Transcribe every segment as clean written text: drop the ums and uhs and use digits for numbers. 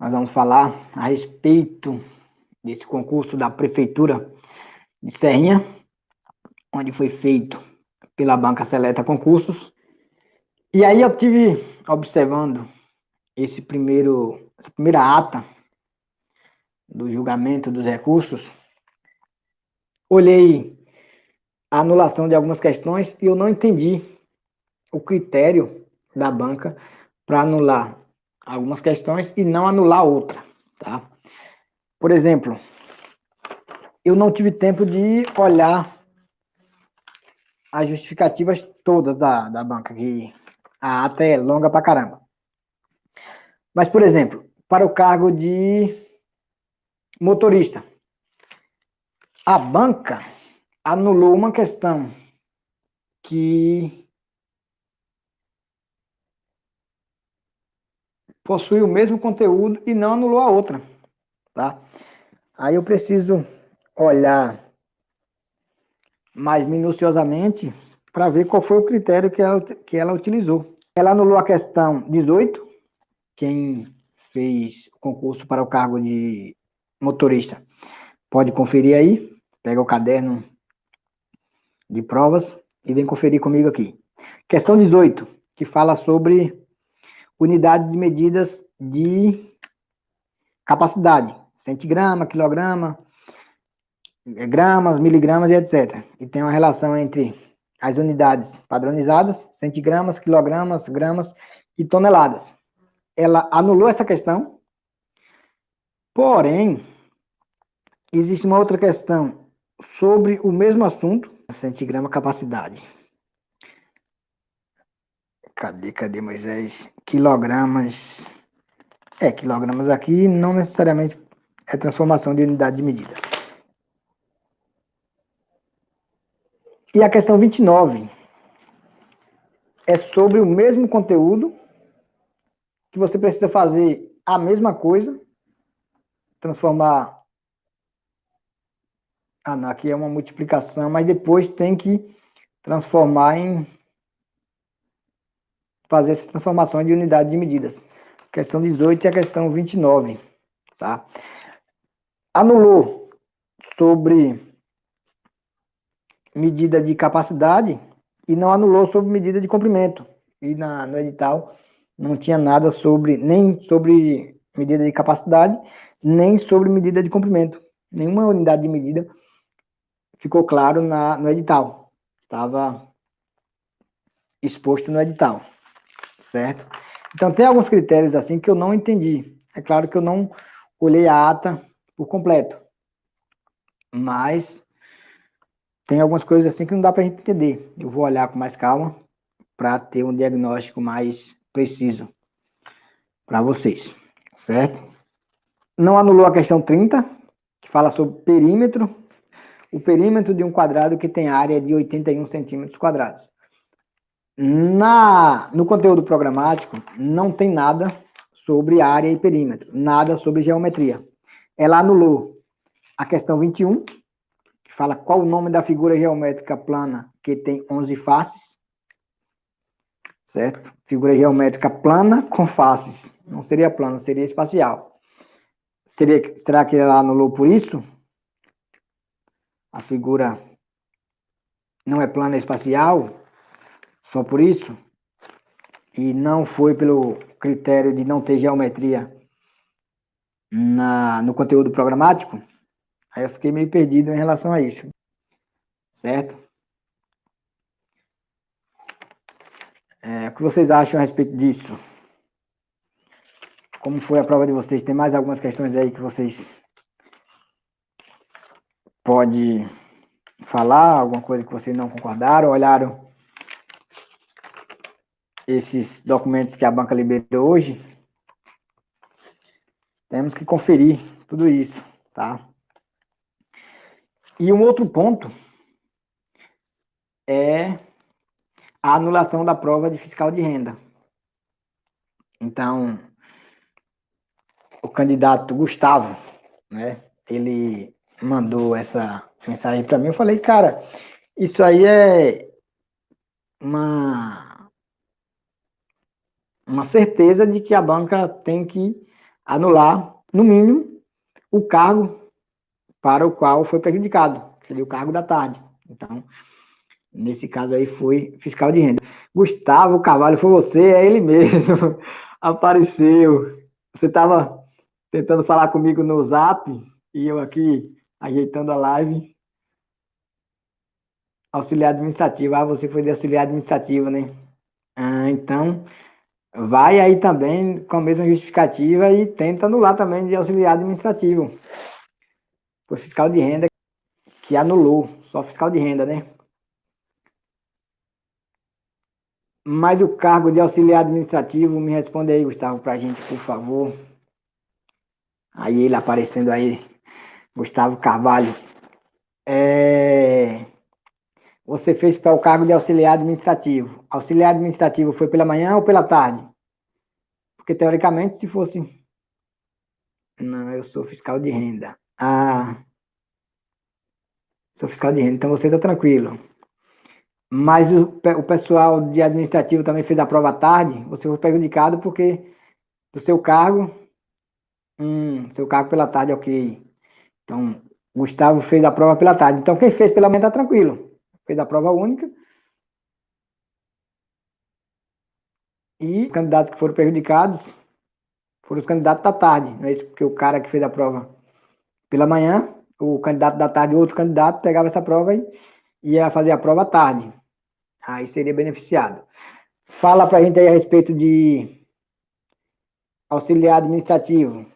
Nós vamos falar a respeito desse concurso da Prefeitura de Serrinha, onde foi feito pela Banca Seleta Concursos. E aí eu tive observando essa primeira ata do julgamento dos recursos, olhei a anulação de algumas questões e eu não entendi o critério da banca para anular algumas questões e não anular outra, tá? Por exemplo, eu não tive tempo de olhar as justificativas todas da banca, que a ata é longa pra caramba. Mas, por exemplo, para o cargo de motorista, a banca anulou uma questão que possui o mesmo conteúdo e não anulou a outra, tá? Aí eu preciso olhar mais minuciosamente para ver qual foi o critério que ela utilizou. Ela anulou a questão 18, quem fez o concurso para o cargo de motorista pode conferir aí, pega o caderno de provas e vem conferir comigo aqui. Questão 18, que fala sobre unidade de medidas de capacidade, centigrama, quilograma, gramas, miligramas e etc. E tem uma relação entre as unidades padronizadas, centigramas, quilogramas, gramas e toneladas. Ela anulou essa questão, porém, existe uma outra questão sobre o mesmo assunto, centigrama capacidade. Cadê, Moisés? Quilogramas. Quilogramas aqui não necessariamente é transformação de unidade de medida. E a questão 29 é sobre o mesmo conteúdo, que você precisa fazer a mesma coisa, transformar. Não, aqui é uma multiplicação, mas depois tem que transformar em. Fazer essas transformações de unidade de medidas. Questão 18 e a questão 29, tá? Anulou sobre medida de capacidade e não anulou sobre medida de comprimento. E no edital não tinha nada sobre, nem sobre medida de capacidade, nem sobre medida de comprimento. Nenhuma unidade de medida ficou claro no edital. Estava exposto no edital, certo? Então, tem alguns critérios assim que eu não entendi. É claro que eu não olhei a ata por completo, mas tem algumas coisas assim que não dá para a gente entender. Eu vou olhar com mais calma para ter um diagnóstico mais preciso para vocês, certo? Não anulou a questão 30, que fala sobre perímetro, o perímetro de um quadrado que tem área de 81 centímetros quadrados. No conteúdo programático, não tem nada sobre área e perímetro, nada sobre geometria. Ela anulou a questão 21, que fala qual o nome da figura geométrica plana que tem 11 faces, certo? Figura geométrica plana com faces. Não seria plana, seria espacial. Será que ela anulou por isso? A figura não é plana, é espacial? Só por isso? E não foi pelo critério de não ter geometria no conteúdo programático? Aí eu fiquei meio perdido em relação a isso, certo? O que vocês acham a respeito disso? Como foi a prova de vocês? Tem mais algumas questões aí que vocês podem falar? Alguma coisa que vocês não concordaram? Olharam esses documentos que a banca liberou hoje? Temos que conferir tudo isso, tá? E um outro ponto é a anulação da prova de fiscal de renda. Então, o candidato Gustavo, né, ele mandou essa mensagem para mim. Eu falei, cara, isso aí é uma certeza de que a banca tem que anular, no mínimo, o cargo para o qual foi prejudicado, que seria o cargo da tarde. Então, nesse caso aí foi fiscal de renda. Gustavo Carvalho, foi você, é ele mesmo. Apareceu. Você estava tentando falar comigo no Zap e eu aqui ajeitando a live. Auxiliar administrativo. Ah, você foi de auxiliar administrativo, né? Ah, então, vai aí também com a mesma justificativa e tenta anular também de auxiliar administrativo. Foi fiscal de renda que anulou, só fiscal de renda, né? Mas o cargo de auxiliar administrativo, me responde aí, Gustavo, pra gente, por favor. Aí ele aparecendo aí, Gustavo Carvalho. Você fez para o cargo de auxiliar administrativo. Auxiliar administrativo foi pela manhã ou pela tarde? Porque, teoricamente, se fosse... Não, eu sou fiscal de renda. Ah, sou fiscal de renda, então você está tranquilo. Mas o pessoal de administrativo também fez a prova à tarde, você foi prejudicado porque do seu cargo pela tarde, ok. Então, Gustavo fez a prova pela tarde. Então, quem fez pela manhã está tranquilo. Fez a prova única. E os candidatos que foram prejudicados foram os candidatos da tarde. Não é isso? Porque o cara que fez a prova pela manhã, o candidato da tarde, outro candidato, pegava essa prova e ia fazer a prova à tarde. Aí seria beneficiado. Fala pra gente aí a respeito de auxiliar administrativo.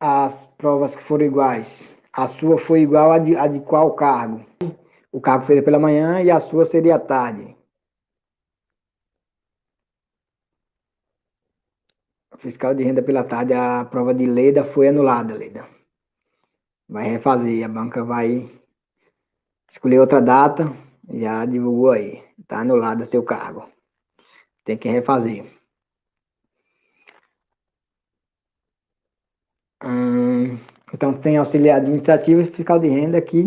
As provas que foram iguais. A sua foi igual a de qual cargo? O cargo feito pela manhã e a sua seria à tarde. Fiscal de renda pela tarde, a prova de Leda foi anulada, Leda. Vai refazer, a banca vai escolher outra data, já divulgou aí. Está anulada seu cargo. Tem que refazer. Então, tem auxiliar administrativo e fiscal de renda que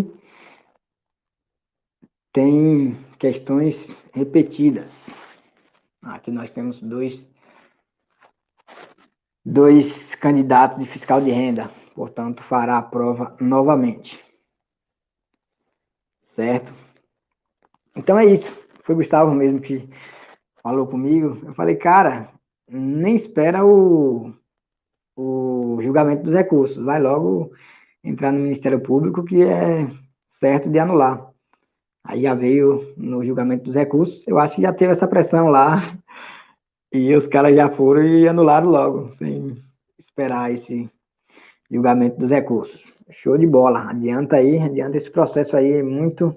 tem questões repetidas. Aqui nós temos dois candidatos de fiscal de renda, portanto, fará a prova novamente. Certo? Então é isso. Foi o Gustavo mesmo que falou comigo. Eu falei, cara, nem espera o julgamento dos recursos. Vai logo entrar no Ministério Público, que é certo de anular. Aí já veio no julgamento dos recursos. Eu acho que já teve essa pressão lá. E os caras já foram e anularam logo, sem esperar esse julgamento dos recursos. Show de bola. Adianta esse processo aí, é muito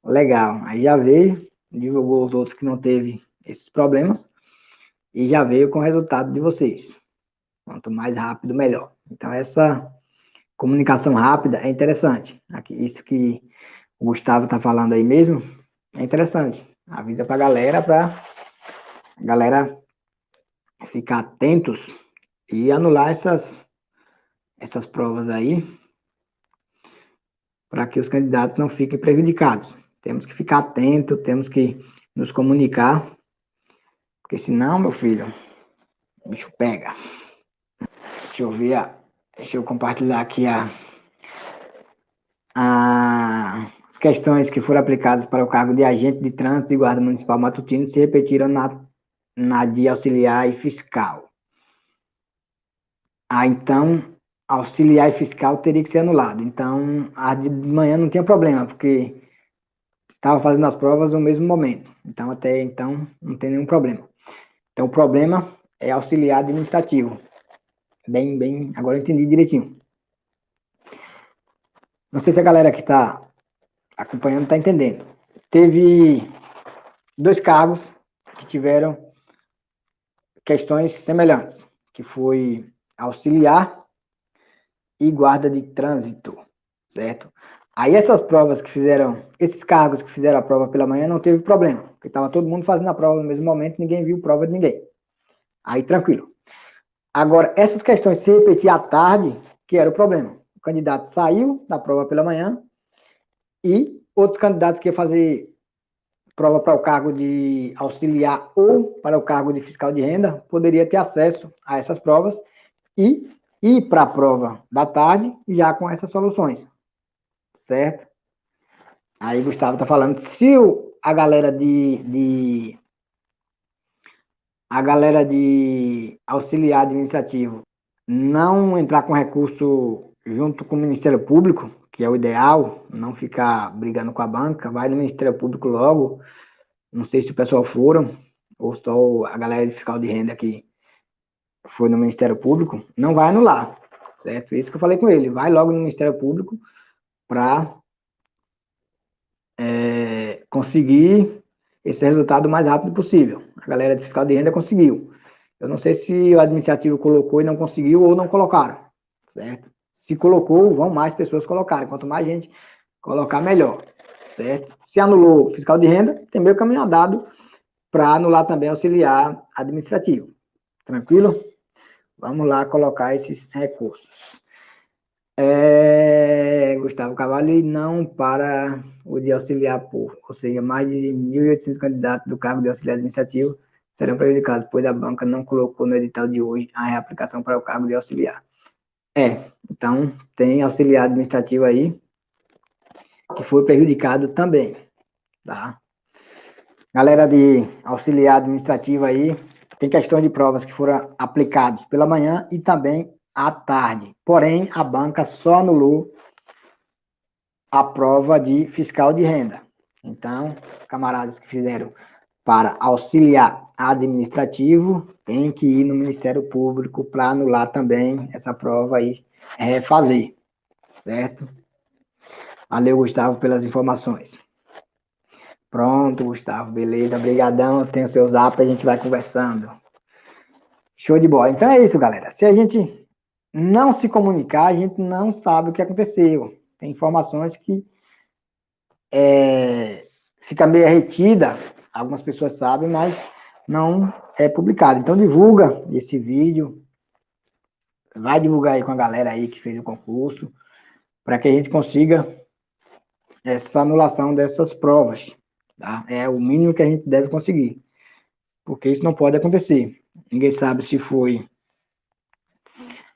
legal. Aí já veio, divulgou os outros que não teve esses problemas e já veio com o resultado de vocês. Quanto mais rápido, melhor. Então, essa comunicação rápida é interessante. Aqui, isso que o Gustavo está falando aí mesmo é interessante. Avisa para a galera ficar atentos e anular essas provas aí para que os candidatos não fiquem prejudicados. Temos que ficar atentos, temos que nos comunicar, porque senão, meu filho, o bicho pega. Deixa eu compartilhar aqui as questões que foram aplicadas para o cargo de agente de trânsito e guarda municipal matutino se repetiram na de auxiliar e fiscal. Então, auxiliar e fiscal teria que ser anulado. Então, a de manhã não tinha problema, porque estava fazendo as provas no mesmo momento. Então, até então, não tem nenhum problema. Então, o problema é auxiliar administrativo. Agora eu entendi direitinho. Não sei se a galera que está acompanhando está entendendo. Teve dois cargos que tiveram questões semelhantes, que foi auxiliar e guarda de trânsito, certo? Aí esses cargos que fizeram a prova pela manhã não teve problema, porque estava todo mundo fazendo a prova no mesmo momento, ninguém viu prova de ninguém. Aí tranquilo. Agora, essas questões se repetir à tarde, que era o problema. O candidato saiu da prova pela manhã e outros candidatos que iam fazer prova para o cargo de auxiliar ou para o cargo de fiscal de renda, poderia ter acesso a essas provas e ir para a prova da tarde já com essas soluções, certo? Aí Gustavo está falando, se a galera de auxiliar administrativo não entrar com recurso junto com o Ministério Público, que é o ideal, não ficar brigando com a banca, vai no Ministério Público logo. Não sei se o pessoal foram, ou só a galera de fiscal de renda que foi no Ministério Público, não vai anular, certo? Isso que eu falei com ele, vai logo no Ministério Público para conseguir esse resultado o mais rápido possível. A galera de fiscal de renda conseguiu. Eu não sei se o administrativo colocou e não conseguiu ou não colocaram, certo? Se colocou, vão mais pessoas colocarem. Quanto mais gente colocar, melhor, certo? Se anulou fiscal de renda, tem meio caminho andado para anular também auxiliar administrativo. Tranquilo? Vamos lá colocar esses recursos. Gustavo Carvalho, e não para o de auxiliar por, ou seja, mais de 1.800 candidatos do cargo de auxiliar administrativo serão prejudicados, pois a banca não colocou no edital de hoje a reaplicação para o cargo de auxiliar. Então tem auxiliar administrativo aí que foi prejudicado também, tá? Galera de auxiliar administrativo aí, tem questões de provas que foram aplicados pela manhã e também à tarde. Porém, a banca só anulou a prova de fiscal de renda. Então, os camaradas que fizeram para auxiliar administrativo tem que ir no Ministério Público para anular também essa prova aí, refazer, certo? Valeu, Gustavo, pelas informações. Pronto, Gustavo, beleza, brigadão, tem o seu zap, a gente vai conversando. Show de bola. Então é isso, galera. Se a gente não se comunicar, a gente não sabe o que aconteceu. Tem informações que fica meio retida, algumas pessoas sabem, mas não é publicado. Então divulga esse vídeo, vai divulgar aí com a galera aí que fez o concurso, para que a gente consiga essa anulação dessas provas. Tá? É o mínimo que a gente deve conseguir, porque isso não pode acontecer. Ninguém sabe se foi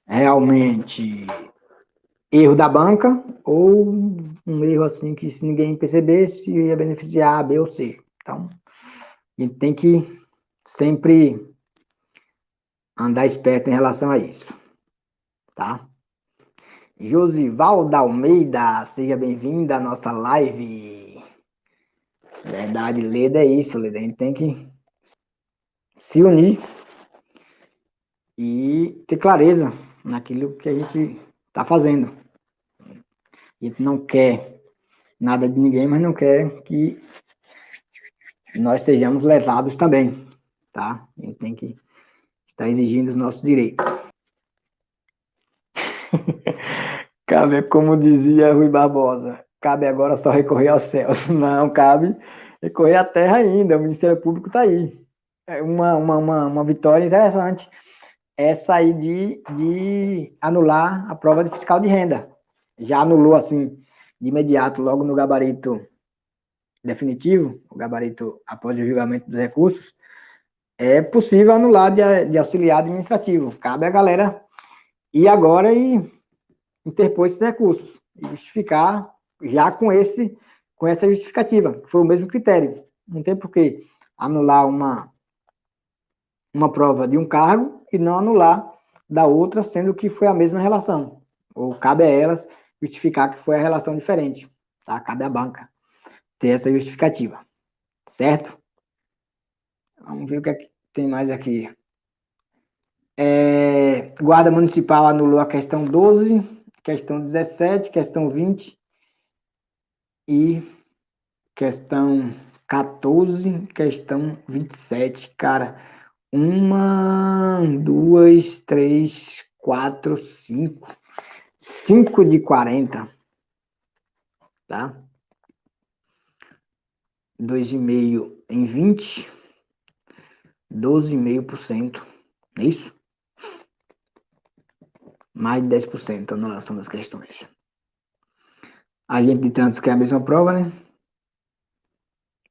realmente erro da banca ou um erro assim que se ninguém percebesse ia beneficiar A, B ou C. Então, a gente tem que sempre andar esperto em relação a isso, tá? Josivalda Almeida, seja bem-vinda à nossa live. Verdade, Leda, é isso, Leda. A gente tem que se unir e ter clareza naquilo que a gente está fazendo. A gente não quer nada de ninguém, mas não quer que nós sejamos levados também, tá? A gente tem que estar exigindo os nossos direitos. Cabe, como dizia Rui Barbosa, cabe agora só recorrer aos céus. Não, cabe recorrer à terra ainda, o Ministério Público está aí. É uma vitória interessante essa aí de anular a prova de fiscal de renda. Já anulou, assim, de imediato, logo no gabarito definitivo, o gabarito após o julgamento dos recursos, é possível anular de auxiliar administrativo. Cabe a galera ir agora e interpor esses recursos e justificar já com essa justificativa, que foi o mesmo critério. Não tem por que anular uma prova de um cargo e não anular da outra, sendo que foi a mesma relação. Ou cabe a elas justificar que foi a relação diferente. Tá? Cabe à banca ter essa justificativa. Certo? Vamos ver o que, é que tem mais aqui. Guarda Municipal anulou a questão 12, questão 17, questão 20 e questão 14, questão 27. Cara, uma, duas, três, quatro, cinco. 5 de 40, tá? 2,5 em 20, 12,5%. É isso? Mais de 10% a anulação das questões. Agente de trânsito quer a mesma prova, né?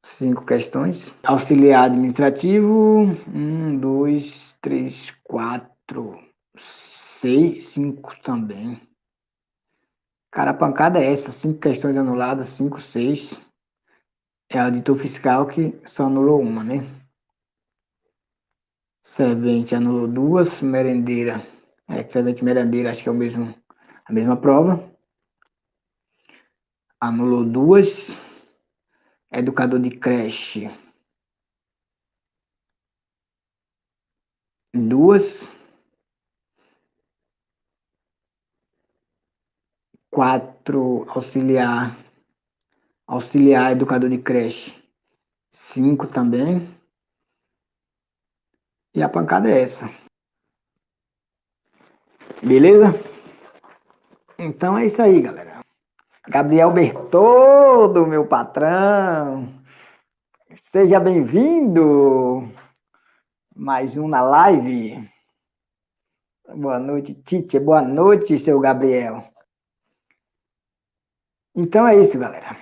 5 questões. Auxiliar administrativo, 2, 3, 4, 6, 5 também. Cara, a pancada é essa, 5 questões anuladas, 5, 6. É auditor fiscal que só anulou uma, né? Servente anulou 2, merendeira. Servente e merendeira, acho que é a mesma prova. Anulou 2. Educador de creche, 2. 4, auxiliar educador de creche, 5 também. E a pancada é essa. Beleza? Então é isso aí, galera. Gabriel Bertoldo, meu patrão. Seja bem-vindo. Mais um na live. Boa noite, Tite. Boa noite, seu Gabriel. Então é isso, galera.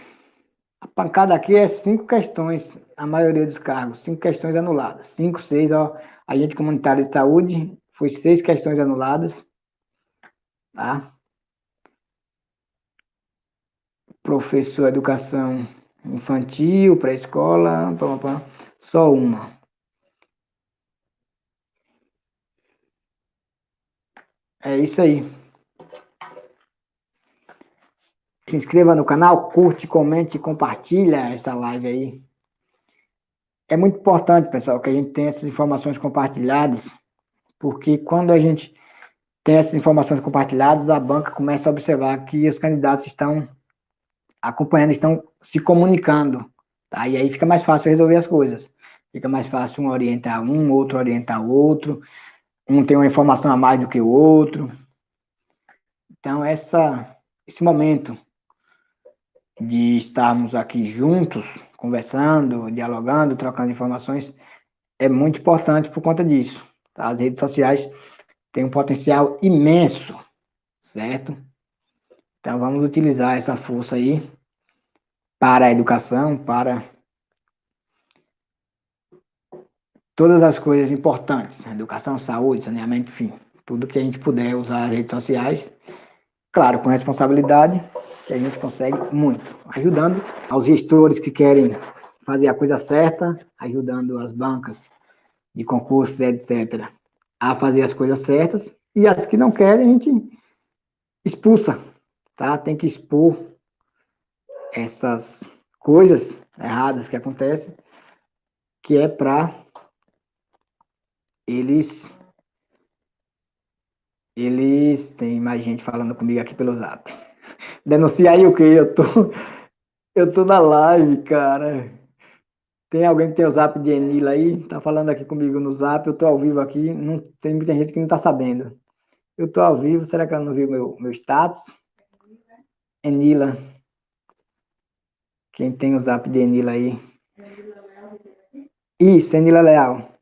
A pancada aqui é 5 questões, a maioria dos cargos. 5 questões anuladas. 5, 6, ó. Agente comunitário de saúde, foi 6 questões anuladas. Tá? Professor de educação infantil, pré-escola, só uma. É isso aí. Se inscreva no canal, curte, comente, compartilha essa live aí. É muito importante, pessoal, que a gente tenha essas informações compartilhadas, porque quando a gente tem essas informações compartilhadas, a banca começa a observar que os candidatos estão acompanhando, estão se comunicando, tá? E aí fica mais fácil resolver as coisas. Fica mais fácil um orientar um, outro orientar o outro, um tem uma informação a mais do que o outro. Então, esse momento de estarmos aqui juntos, conversando, dialogando, trocando informações, é muito importante por conta disso. Tá? As redes sociais têm um potencial imenso, certo? Então, vamos utilizar essa força aí para a educação, para todas as coisas importantes, educação, saúde, saneamento, enfim, tudo que a gente puder usar as redes sociais, claro, com responsabilidade, que a gente consegue muito, ajudando aos gestores que querem fazer a coisa certa, ajudando as bancas de concursos, etc., a fazer as coisas certas, e as que não querem, a gente expulsa, tá? Tem que expor essas coisas erradas que acontecem, que é para eles tem mais gente falando comigo aqui pelo Zap. Denuncia aí o quê? Eu tô na live, cara. Tem alguém que tem o Zap de Enila aí? Tá falando aqui comigo no Zap, eu tô ao vivo aqui. Não, tem muita gente que não tá sabendo. Eu tô ao vivo, será que ela não viu meu status? Enila. Quem tem o Zap de Enila aí? Isso, Enila Leal.